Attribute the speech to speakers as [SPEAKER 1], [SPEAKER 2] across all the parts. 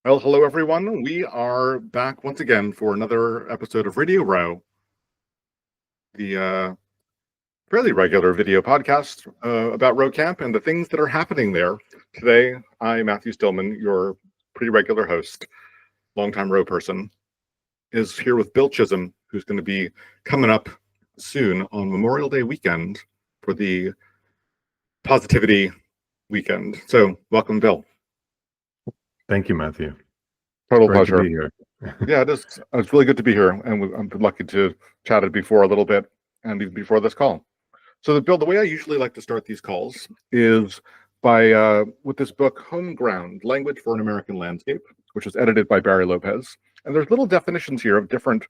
[SPEAKER 1] Well, hello everyone. We are back once again for another episode of Radio Row, the fairly regular video podcast about Row Camp and the things that are happening there. Today, I, Matthew Stillman, your pretty regular host, longtime Row person, is here with Bill Chisholm, who's going to be coming up soon on Memorial Day weekend for the Positivity Weekend. So, welcome, Bill.
[SPEAKER 2] Thank you, Matthew.
[SPEAKER 1] Total
[SPEAKER 2] Great
[SPEAKER 1] pleasure.
[SPEAKER 2] to be here.
[SPEAKER 1] Yeah, it is. It's really good to be here, and I'm lucky to chat it before a little bit, and even before this call. So, Bill, the way I usually like to start these calls is by with this book, Home Ground: Language for an American Landscape, which was edited by Barry Lopez. And there's little definitions here of different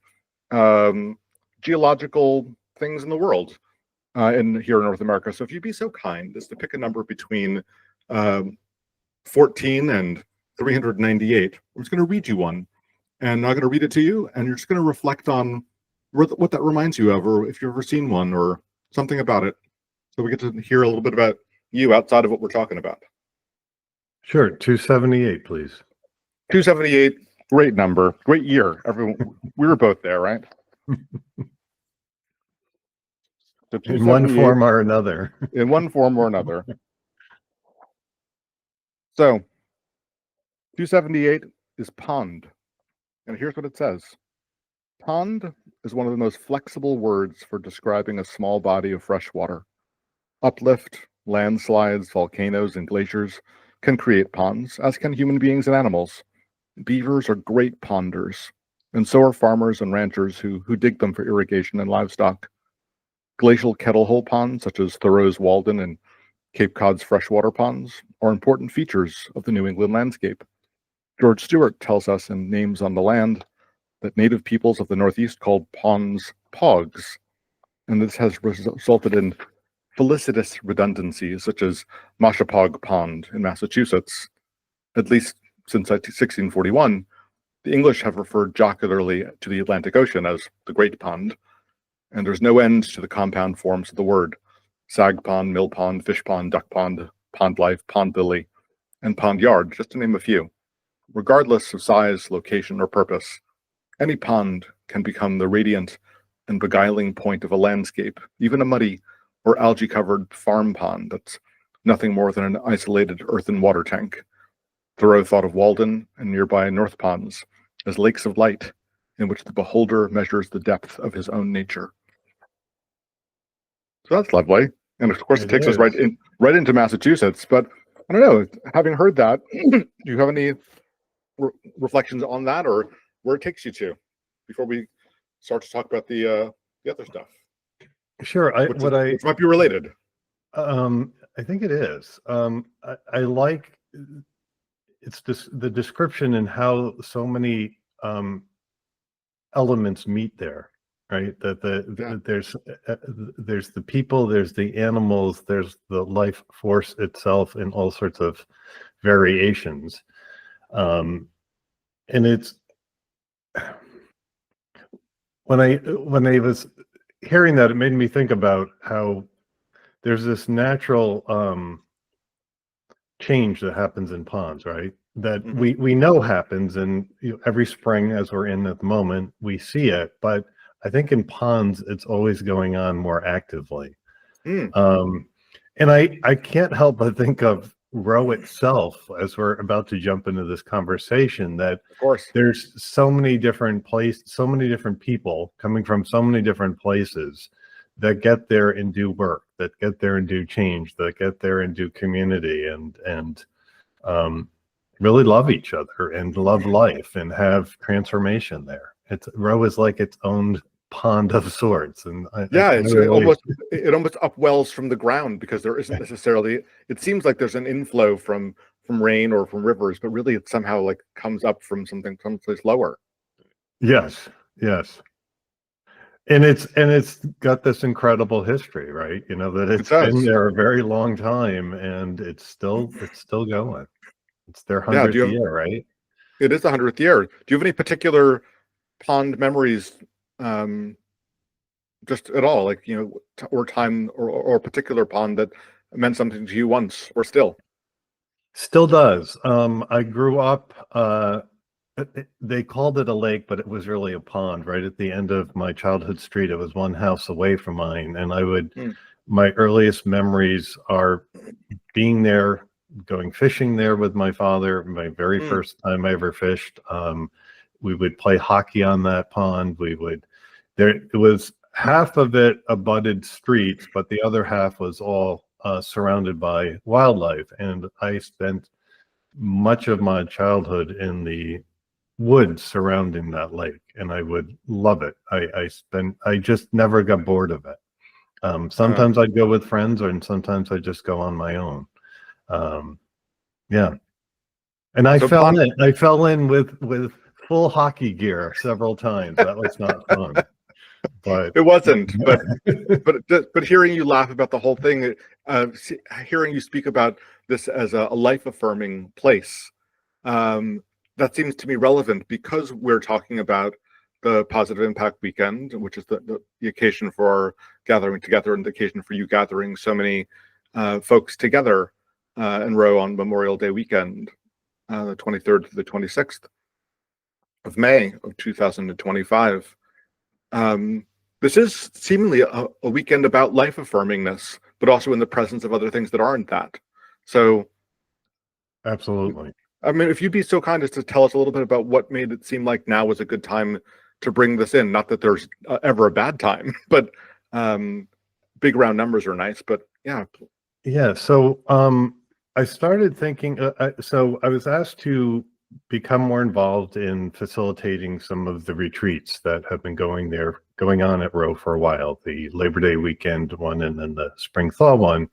[SPEAKER 1] geological things in the world here in North America. So, if you'd be so kind as to pick a number between 14 and 398, I'm just going to read you one. And I'm going to read it to you, and you're just going to reflect on what that reminds you of, or if you've ever seen one, or something about it. So we get to hear a little bit about you outside of what we're talking about.
[SPEAKER 2] Sure, 278, please.
[SPEAKER 1] 278, great number, great year. Everyone, we were both there, right? So
[SPEAKER 2] In one form or another.
[SPEAKER 1] In one form or another. So 278 is pond. And here's what it says. Pond is one of the most flexible words for describing a small body of fresh water. Uplift, landslides, volcanoes, and glaciers can create ponds, as can human beings and animals. Beavers are great ponders, and so are farmers and ranchers who dig them for irrigation and livestock. Glacial kettle hole ponds, such as Thoreau's Walden and Cape Cod's freshwater ponds, are important features of the New England landscape. George Stewart tells us in Names on the Land that native peoples of the Northeast called ponds pogs, and this has resulted in felicitous redundancies, such as Mashapog Pond in Massachusetts. At least since 1641, the English have referred jocularly to the Atlantic Ocean as the Great Pond, and there's no end to the compound forms of the word: sag pond, mill pond, fish pond, duck pond, pond life, pond lily, and pond yard, just to name a few. Regardless of size, location, or purpose, any pond can become the radiant and beguiling point of a landscape, even a muddy or algae-covered farm pond that's nothing more than an isolated earthen water tank. Thoreau thought of Walden and nearby North Ponds as lakes of light in which the beholder measures the depth of his own nature. So that's lovely. And of course, it takes us right into Massachusetts. But I don't know, having heard that, do you have any reflections on that, or where it takes you to before we start to talk about the other stuff?
[SPEAKER 2] Sure.
[SPEAKER 1] Which might be related.
[SPEAKER 2] I think it is. I like it's the description and how so many elements meet there, right? There's the people, there's the animals, there's the life force itself in all sorts of variations. And it's when I was hearing that, it made me think about how there's this natural change that happens in ponds, right? That we know happens, and every spring, as we're in at the moment, we see it. But I think in ponds, it's always going on more actively. And I can't help but think of Rowe itself as we're about to jump into this conversation, that
[SPEAKER 1] of course
[SPEAKER 2] there's so many different so many different people coming from so many different places that get there and do work, that get there and do change, that get there and do community, and really love each other and love life and have transformation there. Rowe is like its own pond of sorts, and
[SPEAKER 1] it almost upwells from the ground, because there isn't necessarily, it seems like there's an inflow from rain or from rivers, but really it somehow like comes up from someplace lower.
[SPEAKER 2] Yes. And it's got this incredible history, right? That it's been there a very long time, and it's still going. It's their 100th year, right?
[SPEAKER 1] It is the 100th year. Do you have any particular pond memories, just at all, like, or time, or a particular pond that meant something to you once or still?
[SPEAKER 2] Still does. I grew up, they called it a lake, but it was really a pond right at the end of my childhood street. It was one house away from mine. And my earliest memories are being there, going fishing there with my father. My very first time I ever fished. We would play hockey on that pond. It was half of it abutted streets, but the other half was all surrounded by wildlife. And I spent much of my childhood in the woods surrounding that lake, and I would love it. I just never got bored of it. Sometimes I'd go with friends, and sometimes I just go on my own. Yeah. And I fell in with full hockey gear several times. That was not fun. But
[SPEAKER 1] it wasn't. But hearing you laugh about the whole thing, hearing you speak about this as a life-affirming place, that seems to me relevant because we're talking about the Positive Impact Weekend, which is the occasion for our gathering together and the occasion for you gathering so many folks together in Rowe on Memorial Day weekend, the 23rd to the 26th of May of 2025. This is seemingly a weekend about life affirmingness, but also in the presence of other things that aren't that. So,
[SPEAKER 2] absolutely.
[SPEAKER 1] I mean, if you'd be so kind as to tell us a little bit about what made it seem like now was a good time to bring this in. Not that there's ever a bad time, but big round numbers are nice. But yeah.
[SPEAKER 2] Yeah. So I started thinking, so I was asked to become more involved in facilitating some of the retreats that have been going on at Rowe for a while, the Labor Day weekend one and then the spring thaw one.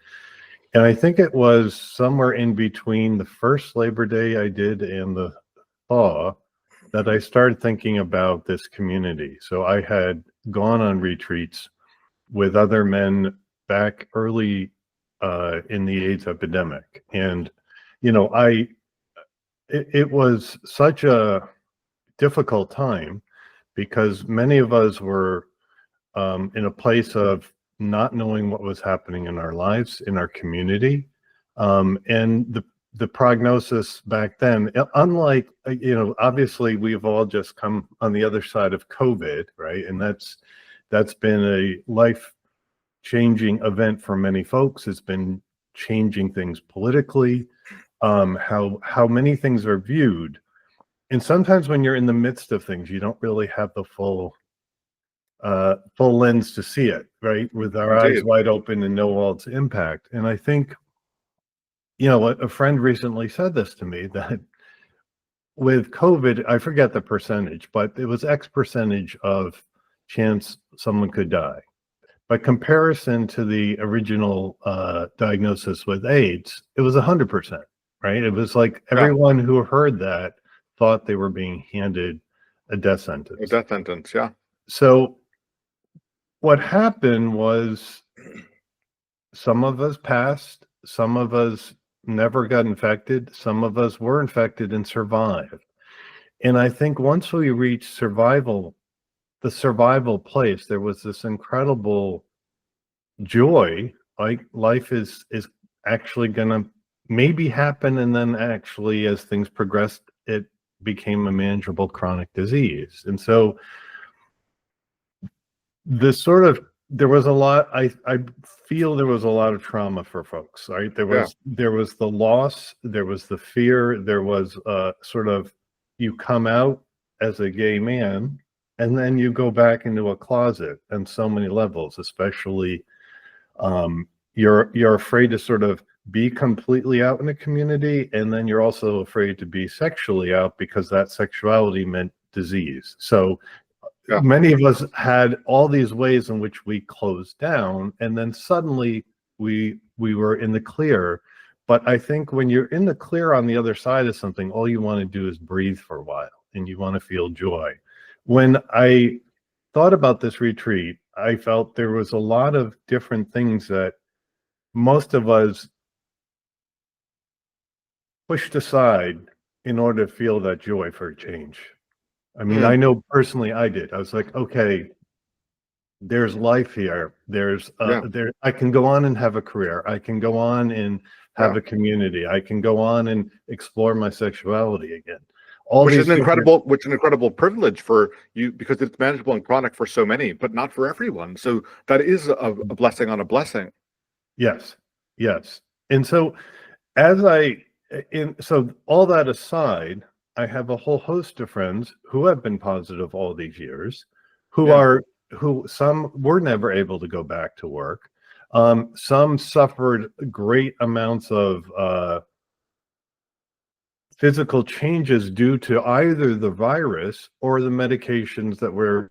[SPEAKER 2] And I think it was somewhere in between the first Labor Day I did and the thaw that I started thinking about this community. So I had gone on retreats with other men back early in the AIDS epidemic. And, you know, it was such a difficult time because many of us were in a place of not knowing what was happening in our lives, in our community. And the prognosis back then, unlike, you know, obviously we've all just come on the other side of COVID, right? And that's been a life-changing event for many folks. It's been changing things politically, how many things are viewed. And sometimes when you're in the midst of things, you don't really have the full lens to see it, right? With our eyes wide open and know all its impact. And I think, you know, a friend recently said this to me, that with COVID, I forget the percentage, but it was X percentage of chance someone could die. By comparison to the original diagnosis with AIDS, it was 100%, right? It was like everyone who heard that thought they were being handed a death sentence.
[SPEAKER 1] A death sentence, yeah.
[SPEAKER 2] So what happened was some of us passed, some of us never got infected, some of us were infected and survived. And I think once we reached the survival place, there was this incredible joy, like life is actually gonna maybe happen, and then actually as things progressed, it became a manageable chronic disease. And so there was a lot, I feel there was a lot of trauma for folks, right? There was the loss, there was the fear, there was sort of, you come out as a gay man and then you go back into a closet on so many levels, especially you're afraid to sort of be completely out in the community, and then you're also afraid to be sexually out because that sexuality meant disease. So many of us had all these ways in which we closed down, and then suddenly we were in the clear. But I think when you're in the clear on the other side of something, all you want to do is breathe for a while and you want to feel joy. When I thought about this retreat, I felt there was a lot of different things that most of us pushed aside in order to feel that joy for a change. I mean, I know personally I did. I was like, okay, there's life here. There's I can go on and have a career. I can go on and have
[SPEAKER 1] Yeah.
[SPEAKER 2] a community. I can go on and explore my sexuality again. All
[SPEAKER 1] Which
[SPEAKER 2] these
[SPEAKER 1] is an
[SPEAKER 2] different-
[SPEAKER 1] incredible privilege for you because it's manageable and chronic for so many, but not for everyone. So that is a blessing on a blessing.
[SPEAKER 2] Yes, yes. And so so all that aside, I have a whole host of friends who have been positive all these years, who some were never able to go back to work. Some suffered great amounts of physical changes due to either the virus or the medications that were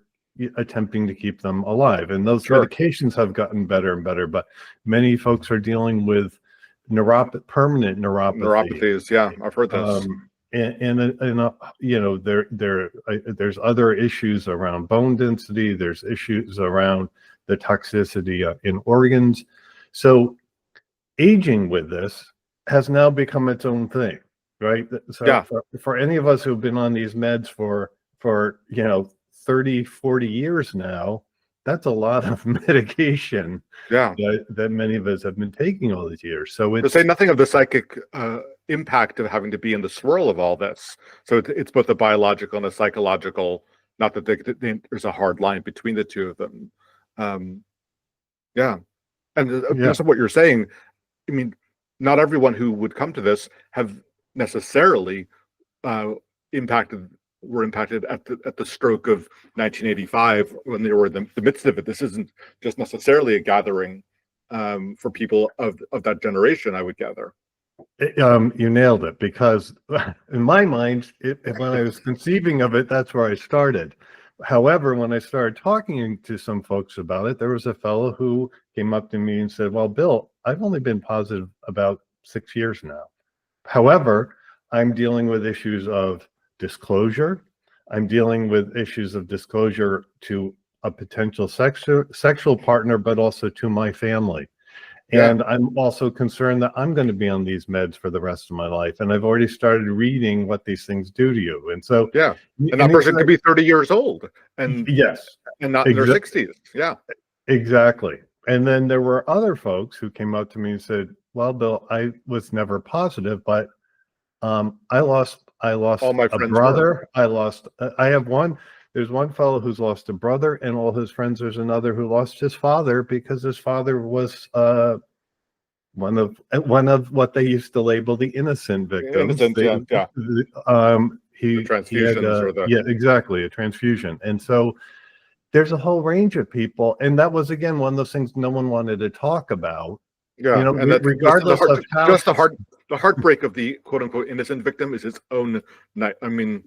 [SPEAKER 2] attempting to keep them alive. And those
[SPEAKER 1] Sure.
[SPEAKER 2] medications have gotten better and better, but many folks are dealing with permanent neuropathy.
[SPEAKER 1] Neuropathies, yeah, I've heard this.
[SPEAKER 2] There's other issues around bone density. There's issues around the toxicity in organs. So aging with this has now become its own thing, right? So
[SPEAKER 1] Yeah.
[SPEAKER 2] for any of us who've been on these meds for 30, 40 years now, that's a lot of medication
[SPEAKER 1] Yeah.
[SPEAKER 2] that many of us have been taking all these years. So
[SPEAKER 1] To
[SPEAKER 2] it's
[SPEAKER 1] say nothing of the psychic impact of having to be in the swirl of all this. So it's both a biological and a psychological, not that there's a hard line between the two of them. Yeah. And based on what you're saying, I mean, not everyone who would come to this have necessarily were impacted at the stroke of 1985 when they were in the midst of it. This isn't just necessarily a gathering for people of that generation, I would gather.
[SPEAKER 2] You nailed it, because in my mind, when I was conceiving of it, that's where I started. However, when I started talking to some folks about it, there was a fellow who came up to me and said, well, Bill, I've only been positive about 6 years now. However, I'm dealing with issues of disclosure. I'm dealing with issues of disclosure to a potential sexual partner, but also to my family. And I'm also concerned that I'm going to be on these meds for the rest of my life. And I've already started reading what these things do to you. And so,
[SPEAKER 1] and that person could be 30 years old and not in their 60s. Yeah,
[SPEAKER 2] exactly. And then there were other folks who came up to me and said, well, Bill, I was never positive, but I lost
[SPEAKER 1] all my
[SPEAKER 2] a
[SPEAKER 1] friends
[SPEAKER 2] brother. There's one fellow who's lost a brother and all his friends. There's another who lost his father because his father was one of what they used to label the innocent victims.
[SPEAKER 1] The transfusions
[SPEAKER 2] exactly, a transfusion. And so there's a whole range of people, and that was again one of those things no one wanted to talk about.
[SPEAKER 1] Yeah, and that's
[SPEAKER 2] regardless of how
[SPEAKER 1] the heartbreak of the quote unquote innocent victim is its own night. I mean,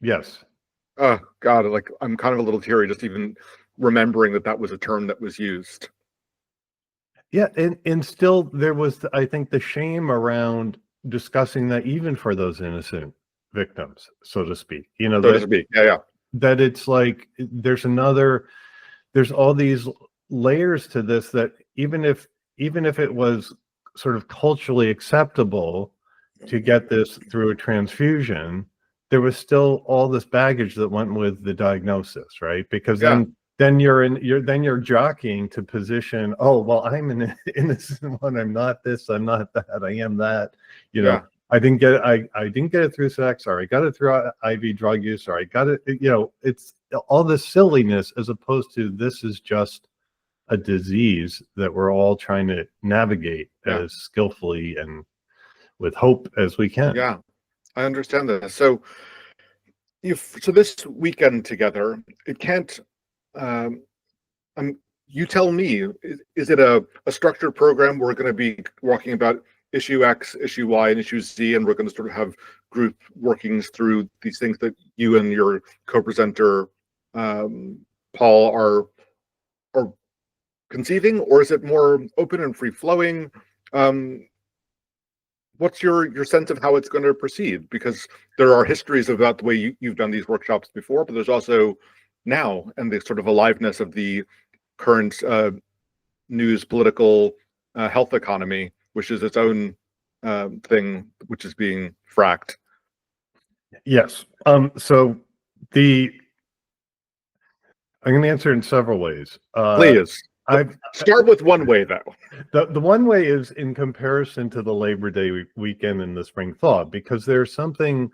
[SPEAKER 2] yes.
[SPEAKER 1] Oh God, like I'm kind of a little teary just even remembering that was a term that was used.
[SPEAKER 2] Yeah, and still there was, I think, the shame around discussing that even for those innocent victims, so to speak. That it's like there's all these layers to this, that even if it was sort of culturally acceptable to get this through a transfusion, there was still all this baggage that went with the diagnosis, right? Because then you're jockeying to position, oh, well, I'm an innocent one, I'm not this, I'm not that, I am that. I didn't get it through sex, or I got it through IV drug use, or I got it, it's all this silliness, as opposed to this is just a disease that we're all trying to navigate as skillfully and with hope as we can.
[SPEAKER 1] Yeah, I understand that. So this weekend together, it can't, you tell me, is it a structured program? We're going to be walking about issue X, issue Y, and issue Z, and we're going to sort of have group workings through these things that you and your co-presenter, Paul, are conceiving, or is it more open and free-flowing? What's your sense of how it's going to proceed? Because there are histories about the way you've done these workshops before, but there's also now, and the sort of aliveness of the current news, political, health economy, which is its own thing, which is being fracked.
[SPEAKER 2] Yes. So I'm going to answer in several ways.
[SPEAKER 1] Please.
[SPEAKER 2] I've
[SPEAKER 1] Start with one way, though.
[SPEAKER 2] the one way is in comparison to the Labor Day weekend and the spring thaw, because there's something,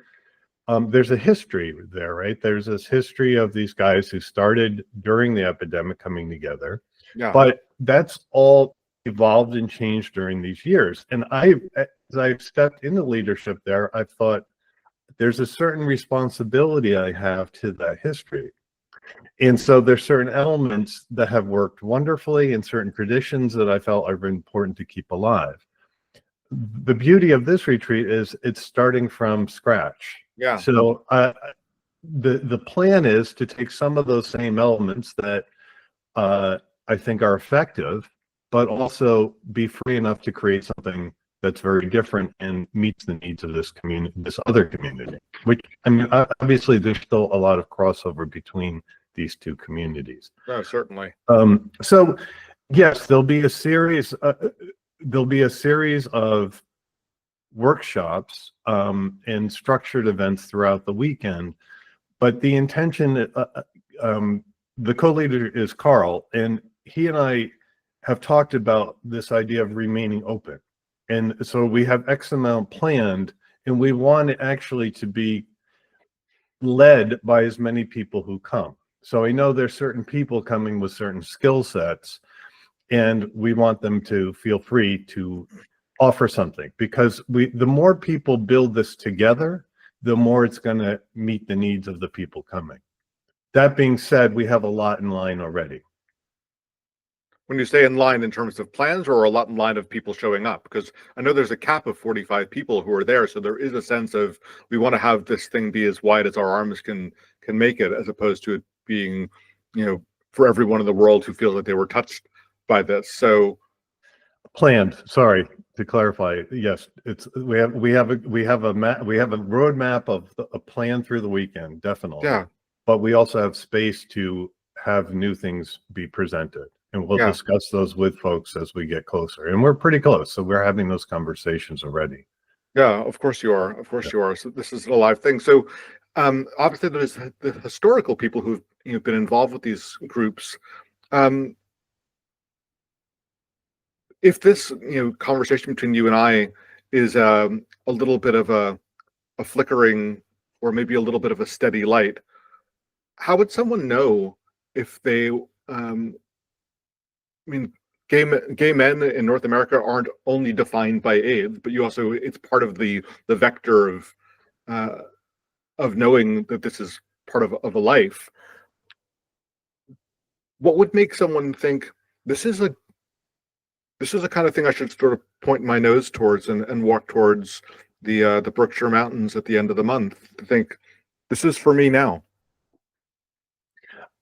[SPEAKER 2] there's a history there, right? There's this history of these guys who started during the epidemic coming together,
[SPEAKER 1] Yeah.
[SPEAKER 2] but that's all evolved and changed during these years. And as I've stepped into leadership there, I've thought there's a certain responsibility I have to that history. And so there's certain elements that have worked wonderfully and certain traditions that I felt are important to keep alive. The beauty of this retreat is it's starting from scratch.
[SPEAKER 1] Yeah.
[SPEAKER 2] So the plan is to take some of those same elements that I think are effective, but also be free enough to create something that's very different and meets the needs of this community, this other community. Which, I mean, obviously there's still a lot of crossover between these two communities.
[SPEAKER 1] No, certainly.
[SPEAKER 2] So yes, there'll be a series of workshops and structured events throughout the weekend, but the intention, the co-leader is Carl, and he and I have talked about this idea of remaining open. And so we have X amount planned, and we want it actually to be led by as many people who come. So I know there's certain people coming with certain skill sets, and we want them to feel free to offer something, because the more people build this together, the more it's going to meet the needs of the people coming. That being said, we have a lot in line already.
[SPEAKER 1] When you say in line in terms of plans, or a lot in line of people showing up? Because I know there's a cap of 45 people who are there, so there is a sense of we want to have this thing be as wide as our arms can make it, as opposed to it being, for everyone in the world who feels like they were touched by this. So
[SPEAKER 2] planned. Sorry to clarify. Yes, we have a roadmap of a plan through the weekend, definitely.
[SPEAKER 1] Yeah.
[SPEAKER 2] But we also have space to have new things be presented. And we'll discuss those with folks as we get closer. And we're pretty close. So we're having those conversations already.
[SPEAKER 1] Yeah, of course you are. Of course you are. So this is a live thing. So obviously there's the historical people who've been involved with these groups. If this conversation between you and I is a little bit of a flickering, or maybe a little bit of a steady light, how would someone know if they gay men in North America aren't only defined by AIDS, but it's part of the vector of knowing that this is part of a life. What would make someone think this is the kind of thing I should sort of point my nose towards and walk towards the Berkshire Mountains at the end of the month, to think this is for me now?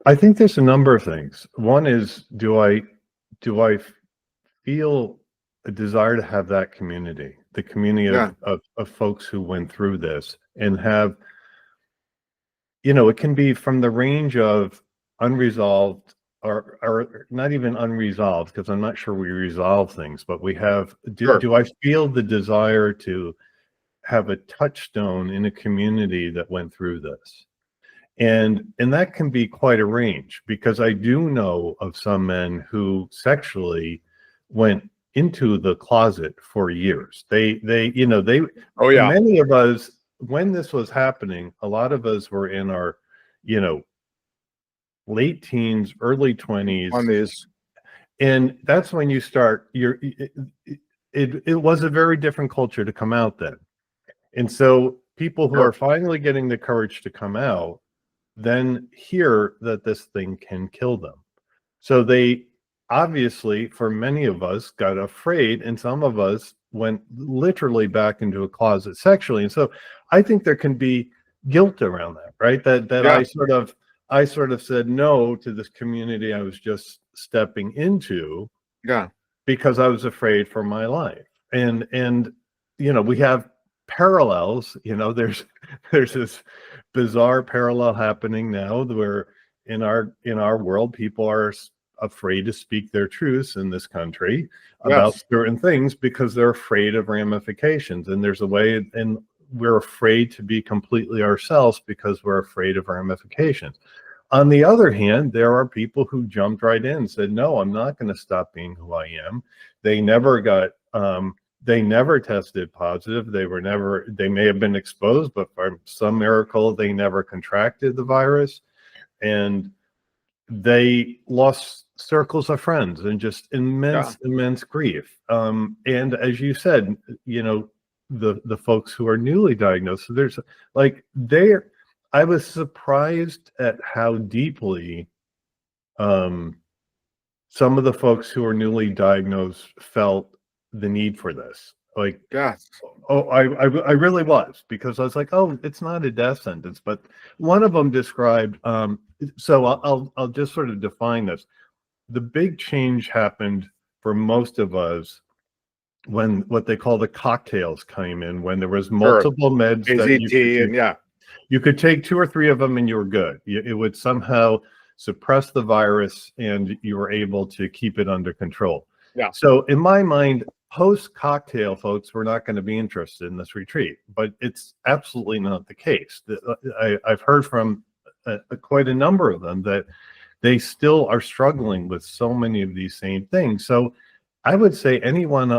[SPEAKER 2] I think there's a number of things. One is, do I feel a desire to have that community, the community of folks who went through this, and have, it can be from the range of unresolved or not even unresolved, because I'm not sure we resolve things, but we have, do I feel the desire to have a touchstone in a community that went through this? And that can be quite a range, because I do know of some men who sexually went into the closet for years. Many of us, when this was happening, a lot of us were in our, late teens, early 20s. And that's when you start it was a very different culture to come out then. And so people who are finally getting the courage to come out then hear that this thing can kill them. So they obviously, for many of us, got afraid, and some of us went literally back into a closet sexually. And so I think there can be guilt around that, right? I sort of said no to this community I was just stepping into, because I was afraid for my life. And we have parallels. There's this bizarre parallel happening now where in our world, people are afraid to speak their truths in this country about certain things because they're afraid of ramifications. And there's a way, and we're afraid to be completely ourselves because we're afraid of ramifications. On the other hand, there are people who jumped right in and said, no, I'm not going to stop being who I am. They never got, they never tested positive. They may have been exposed, but for some miracle, they never contracted the virus. And they lost circles of friends and just immense grief. And as you said, the folks who are newly diagnosed, so there's I was surprised at how deeply some of the folks who are newly diagnosed felt the need for this.
[SPEAKER 1] Yes.
[SPEAKER 2] Oh, I really was, because I was like, oh, it's not a death sentence. But one of them described, so I'll just sort of define this. The big change happened for most of us when what they call the cocktails came in, when there was multiple meds that you could take 2 or 3 of them and you were good. It would somehow suppress the virus and you were able to keep it under control.
[SPEAKER 1] Yeah.
[SPEAKER 2] So in my mind, post-cocktail folks were not going to be interested in this retreat, but it's absolutely not the case. I've heard from quite a number of them that they still are struggling with so many of these same things. So I would say anyone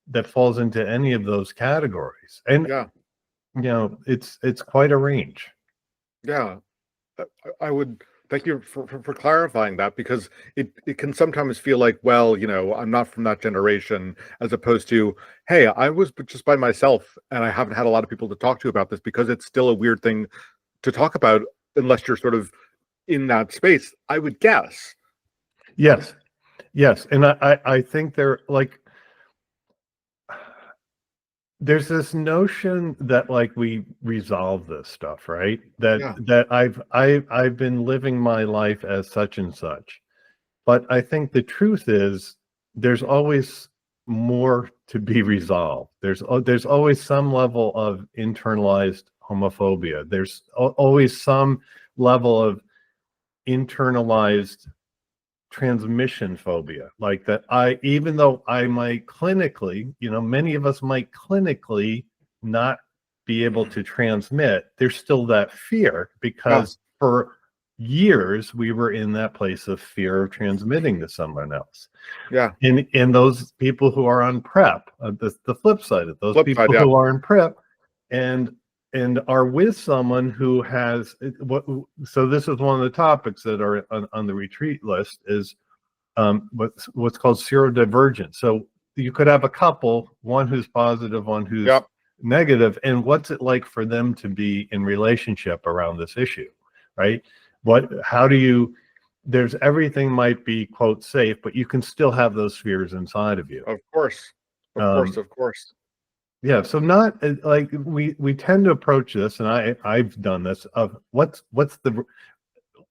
[SPEAKER 2] that falls into any of those categories, and it's quite a range.
[SPEAKER 1] Yeah, I would thank you for clarifying that, because it can sometimes feel like, well, I'm not from that generation, as opposed to, hey, I was just by myself and I haven't had a lot of people to talk to about this, because it's still a weird thing to talk about unless you're sort of in that space, I would guess.
[SPEAKER 2] Yes. And I think there's this notion that we resolve this stuff, right? That I've been living my life as such and such. But I think the truth is there's always more to be resolved. There's always some level of internalized homophobia. There's always some level of internalized transmission phobia, like that. Even though I might clinically, many of us might clinically not be able to transmit, there's still that fear, because for years we were in that place of fear of transmitting to someone else.
[SPEAKER 1] Yeah.
[SPEAKER 2] And those people who are on PrEP, the flip side of those people who are in PrEP and are with someone who has so this is one of the topics that are on the retreat list, is what's called seroconversion. So you could have a couple, one who's positive, one who's negative, and what's it like for them to be in relationship around this issue, right? There's everything might be, quote, safe, but you can still have those fears inside of you.
[SPEAKER 1] Of course. Of course.
[SPEAKER 2] Yeah, so not we tend to approach this, and I've done this, of what's the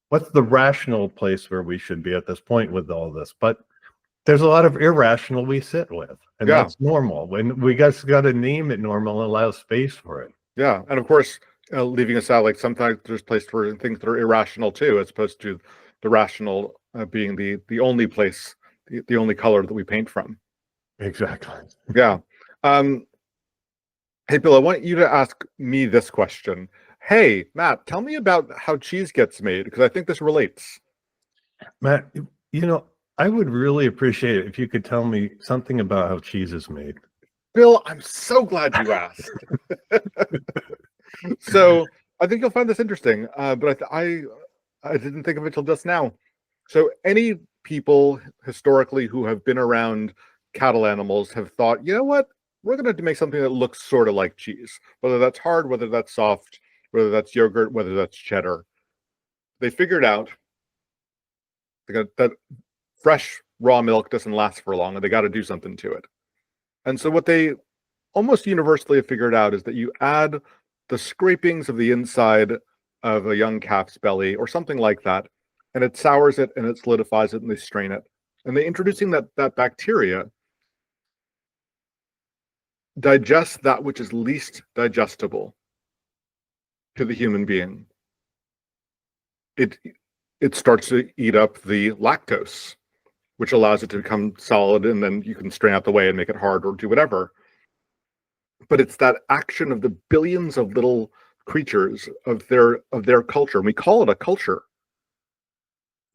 [SPEAKER 2] rational place where we should be at this point with all this, but there's a lot of irrational we sit with, and that's normal. When we just got to name it normal and allow space for it.
[SPEAKER 1] Yeah, and of course, leaving aside, sometimes there's place for things that are irrational too, as opposed to the rational being the only place, the only color that we paint from.
[SPEAKER 2] Exactly.
[SPEAKER 1] Yeah. Hey, Bill, I want you to ask me this question. Hey, Matt, tell me about how cheese gets made, because I think this relates.
[SPEAKER 2] Matt, I would really appreciate it if you could tell me something about how cheese is made.
[SPEAKER 1] Bill, I'm so glad you asked. So I think you'll find this interesting, but I didn't think of it till just now. So any people historically who have been around cattle animals have thought, you know what? We're going to make something that looks sort of like cheese, whether that's hard, whether that's soft, whether that's yogurt, whether that's cheddar. They figured out that fresh raw milk doesn't last for long, and they got to do something to it. And so what they almost universally have figured out is that you add the scrapings of the inside of a young calf's belly or something like that, and it sours it and it solidifies it, and they strain it. And they're introducing that bacteria digest that which is least digestible to the human being. It starts to eat up the lactose, which allows it to become solid, and then you can strain out the whey and make it hard or do whatever. But it's that action of the billions of little creatures of their culture, and we call it a culture,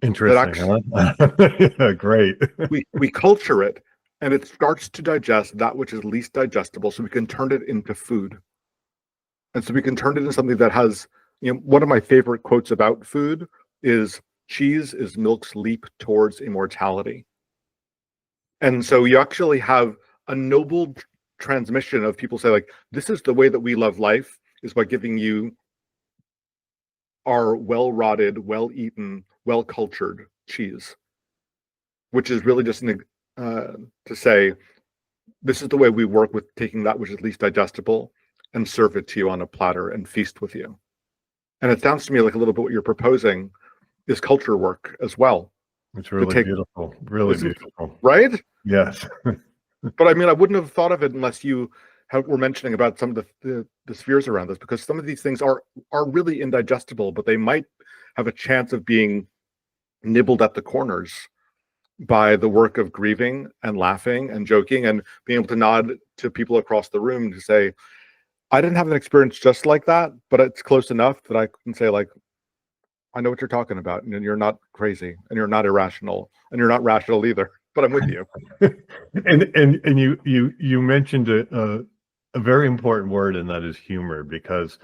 [SPEAKER 1] that
[SPEAKER 2] Interesting,
[SPEAKER 1] actually
[SPEAKER 2] huh? Yeah, great.
[SPEAKER 1] we culture it, and it starts to digest that which is least digestible, so we can turn it into food, and so we can turn it into something that has, one of my favorite quotes about food is, cheese is milk's leap towards immortality. And so you actually have a noble transmission of people say, like, this is the way that we love life, is by giving you our well-rotted, well-eaten, well-cultured cheese, which is really just to say, this is the way we work with taking that which is least digestible and serve it to you on a platter and feast with you. And it sounds to me like a little bit what you're proposing is culture work as well.
[SPEAKER 2] It's
[SPEAKER 1] To
[SPEAKER 2] really
[SPEAKER 1] take,
[SPEAKER 2] beautiful, really beautiful.
[SPEAKER 1] right?
[SPEAKER 2] Yes.
[SPEAKER 1] But I mean, I wouldn't have thought of it unless you were mentioning about some of the spheres around this, because some of these things are really indigestible, but they might have a chance of being nibbled at the corners by the work of grieving and laughing and joking and being able to nod to people across the room to say, I didn't have an experience just like that, but it's close enough that I can say, like, I know what you're talking about, and you're not crazy, and you're not irrational, and you're not rational either, but I'm with you.
[SPEAKER 2] And you mentioned a very important word, and that is humor, because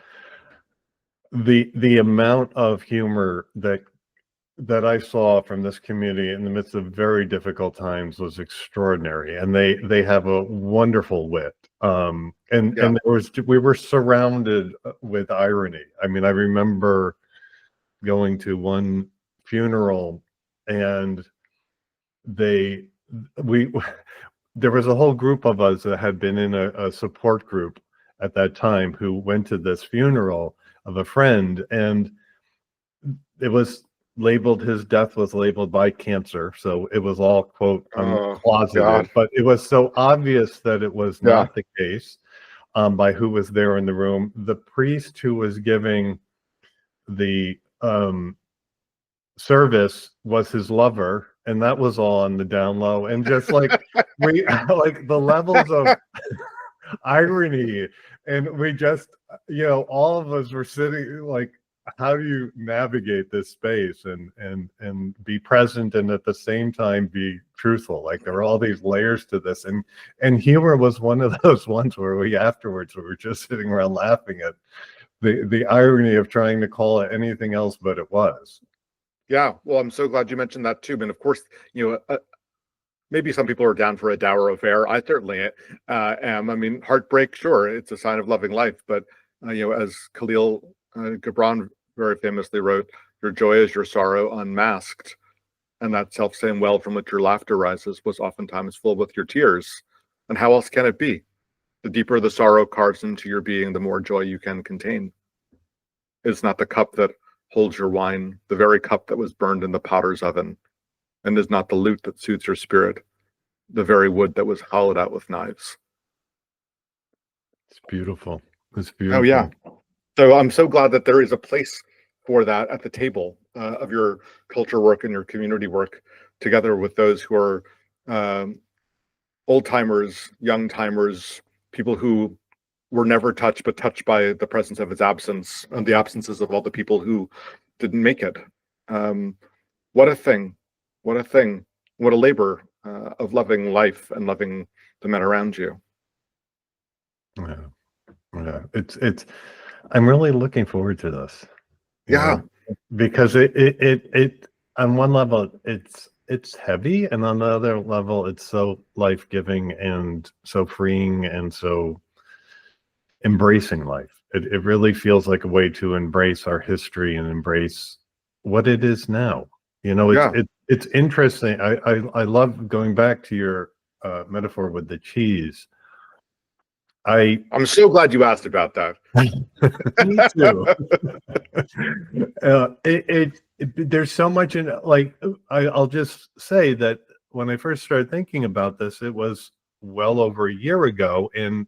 [SPEAKER 2] the amount of humor that I saw from this community in the midst of very difficult times was extraordinary, and they have a wonderful wit. And we were surrounded with irony. I mean, I remember going to one funeral, and we there was a whole group of us that had been in a support group at that time who went to this funeral of a friend, and it was labeled, his death was labeled by cancer, so it was all, quote, closeted, but it was so obvious that it was not the case by who was there in the room. The priest who was giving the service was his lover, and that was all on the down low, and just like we like the levels of irony, and we just, all of us were sitting like, how do you navigate this space and be present and at the same time be truthful? Like, there are all these layers to this, and humor was one of those ones where we were just sitting around laughing at the irony of trying to call it anything else but it was.
[SPEAKER 1] Yeah, well, I'm so glad you mentioned that too. And of course, maybe some people are down for a dour affair. I certainly am. I mean, heartbreak, sure, it's a sign of loving life. But as Khalil Gibran very famously wrote, "Your joy is your sorrow unmasked," and that self-same well from which your laughter rises was oftentimes full with your tears. And how else can it be? The deeper the sorrow carves into your being, the more joy you can contain. It's not the cup that holds your wine, the very cup that was burned in the potter's oven, and is not the lute that soothes your spirit, the very wood that was hollowed out with knives.
[SPEAKER 2] It's beautiful. It's beautiful.
[SPEAKER 1] Oh, yeah. So I'm so glad that there is a place for that at the table of your culture work and your community work, together with those who are old timers, young timers, people who were never touched, but touched by the presence of its absence and the absences of all the people who didn't make it. What a thing. What a thing. What a labor of loving life and loving the men around you.
[SPEAKER 2] Yeah. It's I'm really looking forward to this.
[SPEAKER 1] Yeah.
[SPEAKER 2] Because it on one level it's heavy, and on the other level it's so life-giving and so freeing and so embracing life. It really feels like a way to embrace our history and embrace what it is now. It's interesting. I love going back to your metaphor with the cheese.
[SPEAKER 1] I'm so glad you asked about that.
[SPEAKER 2] Me too. There's so much in, like, I'll just say that when I first started thinking about this, it was well over a year ago, and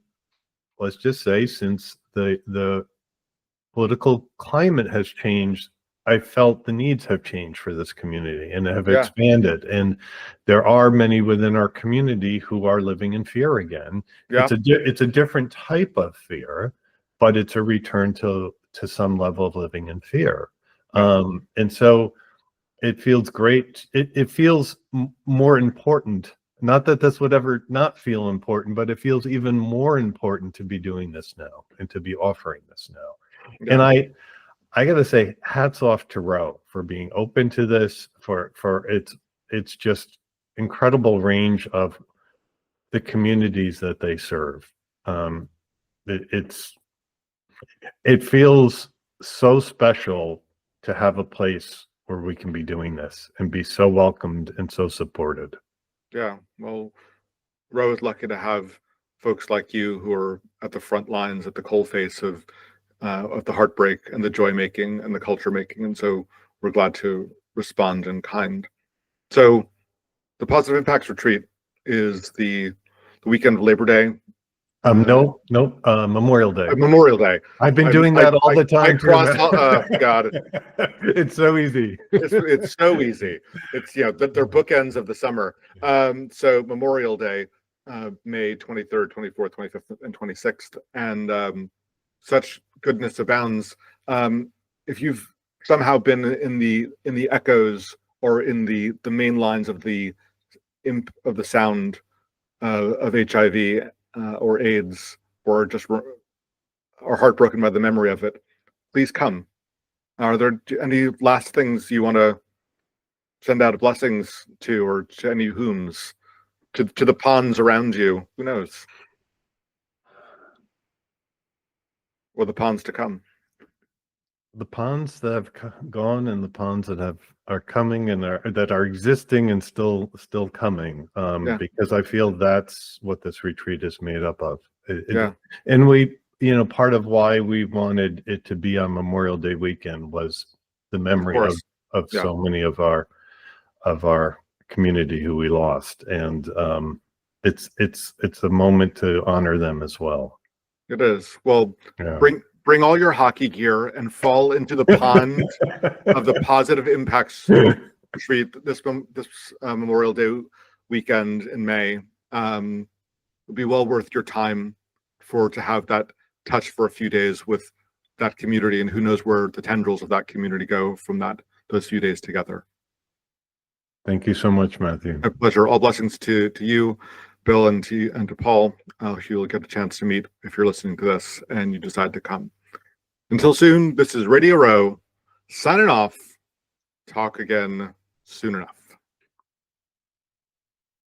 [SPEAKER 2] let's just say since the political climate has changed, I felt the needs have changed for this community and have expanded. And there are many within our community who are living in fear again. Yeah. It's a different type of fear, but it's a return to some level of living in fear. And so it feels great. It feels more important. Not that this would ever not feel important, but it feels even more important to be doing this now and to be offering this now.
[SPEAKER 1] Yeah.
[SPEAKER 2] And I got to say, hats off to Rowe for being open to this, for it's just incredible range of the communities that they serve. It feels so special to have a place where we can be doing this and be so welcomed and so supported.
[SPEAKER 1] Yeah. Well, Rowe is lucky to have folks like you who are at the front lines, at the coalface of the heartbreak and the joy making and the culture making, and so we're glad to respond in kind. So, the Positive Impacts Retreat is the weekend of Labor Day.
[SPEAKER 2] No, Memorial Day.
[SPEAKER 1] Memorial Day.
[SPEAKER 2] I've been doing that all the time.
[SPEAKER 1] I cross. God,
[SPEAKER 2] it's so easy.
[SPEAKER 1] It's so easy. It's they're bookends of the summer. So Memorial Day, May 23rd, 24th, 25th, and 26th, and such goodness abounds. If you've somehow been in the echoes or in the main lines of the sound of HIV or AIDS, or just are heartbroken by the memory of it, please come. Are there any last things you want to send out blessings to, or to any whom's, to the ponds around you? Who knows? Or the ponds to come.
[SPEAKER 2] The ponds that have gone and the ponds that are coming and that are existing and still coming, because I feel that's what this retreat is made up of. And we, part of why we wanted it to be on Memorial Day weekend was the memory of so many of our community who we lost, and it's a moment to honor them as well.
[SPEAKER 1] It is. Well, bring all your hockey gear and fall into the pond of the Positive Impacts Retreat this Memorial Day weekend in May. It'll be well worth your time to have that touch for a few days with that community, and who knows where the tendrils of that community go from those few days together.
[SPEAKER 2] Thank you so much, Matthew.
[SPEAKER 1] My pleasure. All blessings to you, Bill, and to Paul. You'll get a chance to meet if you're listening to this and you decide to come. Until soon, this is Radio Rowe signing off. Talk again soon enough.